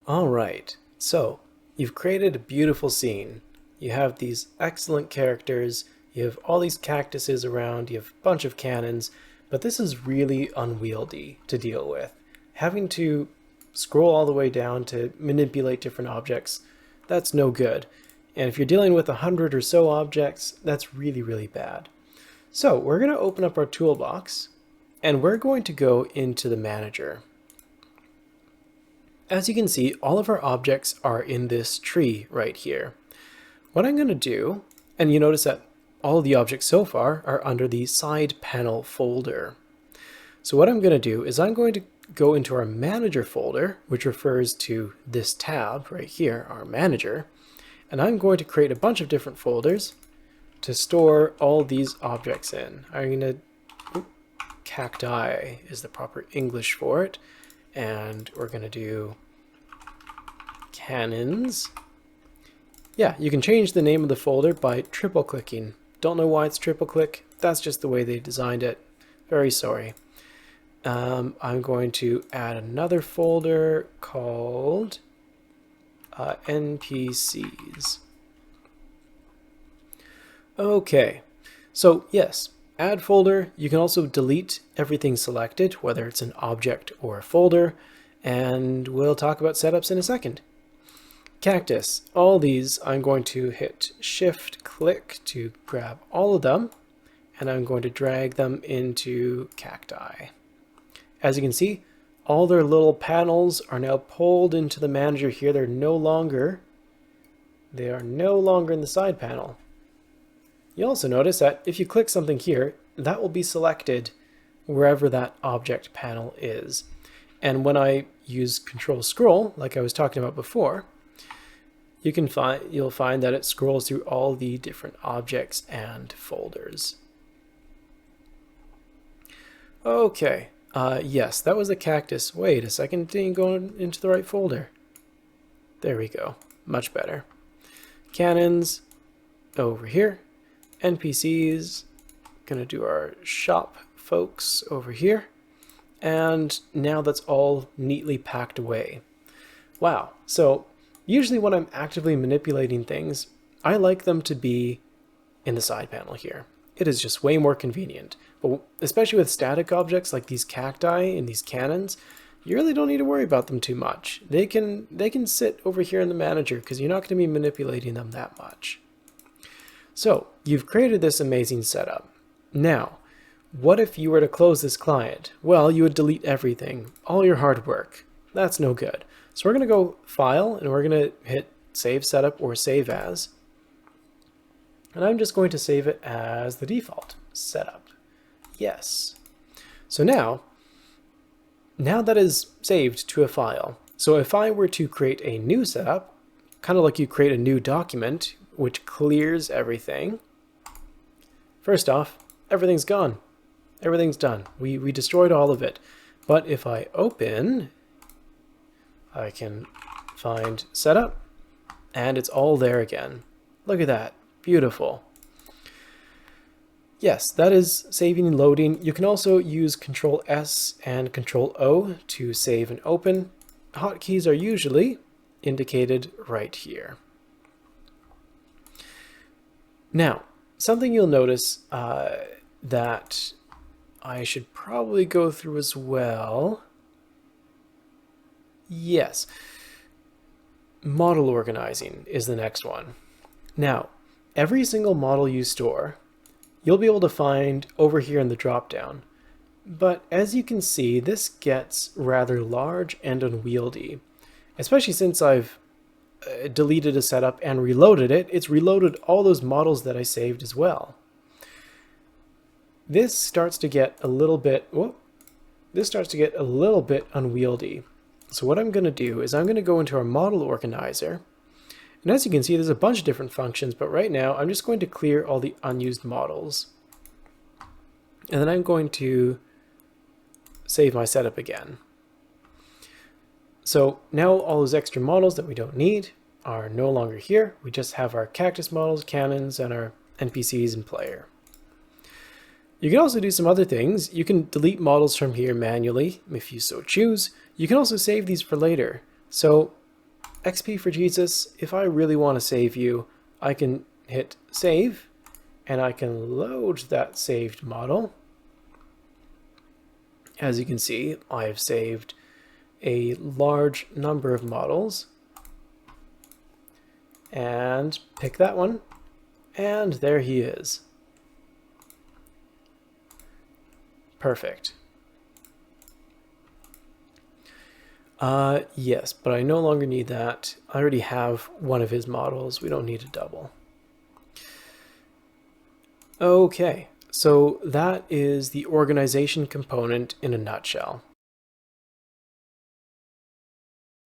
Alright, so you've created a beautiful scene. You have these excellent characters, you have all these cactuses around, you have a bunch of cannons, but this is really unwieldy to deal with. Having to scroll all the way down to manipulate different objects, that's no good. And if you're dealing with 100 or so objects, that's really, really bad. So we're going to open up our toolbox, and we're going to go into the manager. As you can see, all of our objects are in this tree right here. What I'm going to do, and you notice that all the objects so far are under the side panel folder. So what I'm going to do is I'm going to go into our manager folder, which refers to this tab right here, our manager, and I'm going to create a bunch of different folders to store all these objects in. I'm going to, cacti is the proper English for it, and we're going to do cannons. Yeah, you can change the name of the folder by triple clicking. Don't know why it's triple click, that's just the way they designed it. Very sorry. I'm going to add another folder called NPCs. Okay, so yes, add folder. You can also delete everything selected, whether it's an object or a folder, and we'll talk about setups in a second. Cactus, all these I'm going to hit shift click to grab all of them, and I'm going to drag them into cacti. As you can see, all their little panels are now pulled into the manager here. They are no longer in the side panel. You also notice that if you click something here, that will be selected wherever that object panel is. And when I use Control Scroll, like I was talking about before, you'll find that it scrolls through all the different objects and folders. Okay, yes, that was a cactus. Wait a second, it didn't go into the right folder. There we go, much better. Cannons over here. NPCs, gonna do our shop folks over here. And now that's all neatly packed away. Wow, so usually when I'm actively manipulating things, I like them to be in the side panel here. It is just way more convenient. But especially with static objects like these cacti and these cannons, you really don't need to worry about them too much. They can sit over here in the manager because you're not going to be manipulating them that much. So you've created this amazing setup. Now, what if you were to close this client? Well, you would delete everything, all your hard work. That's no good. So we're going to go File, and we're going to hit Save Setup or Save As. And I'm just going to save it as the default setup. Yes. So now that is saved to a file. So if I were to create a new setup, kind of like you create a new document, which clears everything. First off, everything's gone. Everything's done. We destroyed all of it. But if I open, I can find setup, and it's all there again. Look at that. Beautiful. Yes, that is saving and loading. You can also use Control S and Control O to save and open. Hotkeys are usually indicated right here. Now, something you'll notice that I should probably go through as well. Yes, model organizing is the next one. Now, every single model you store, you'll be able to find over here in the drop-down. But as you can see, this gets rather large and unwieldy, especially since I've deleted a setup and reloaded it. It's reloaded all those models that I saved as well. This starts to get a little bit unwieldy. So what I'm going to do is I'm going to go into our model organizer. And as you can see, there's a bunch of different functions, but right now I'm just going to clear all the unused models. And then I'm going to save my setup again. So now all those extra models that we don't need are no longer here. We just have our cactus models, cannons, and our NPCs and player. You can also do some other things. You can delete models from here manually if you so choose. You can also save these for later. So XP for Jesus, if I really want to save you, I can hit save, and I can load that saved model. As you can see, I have saved a large number of models. And pick that one, and there he is. Perfect. Yes, but I no longer need that. I already have one of his models. We don't need a double. Okay, so that is the organization component in a nutshell.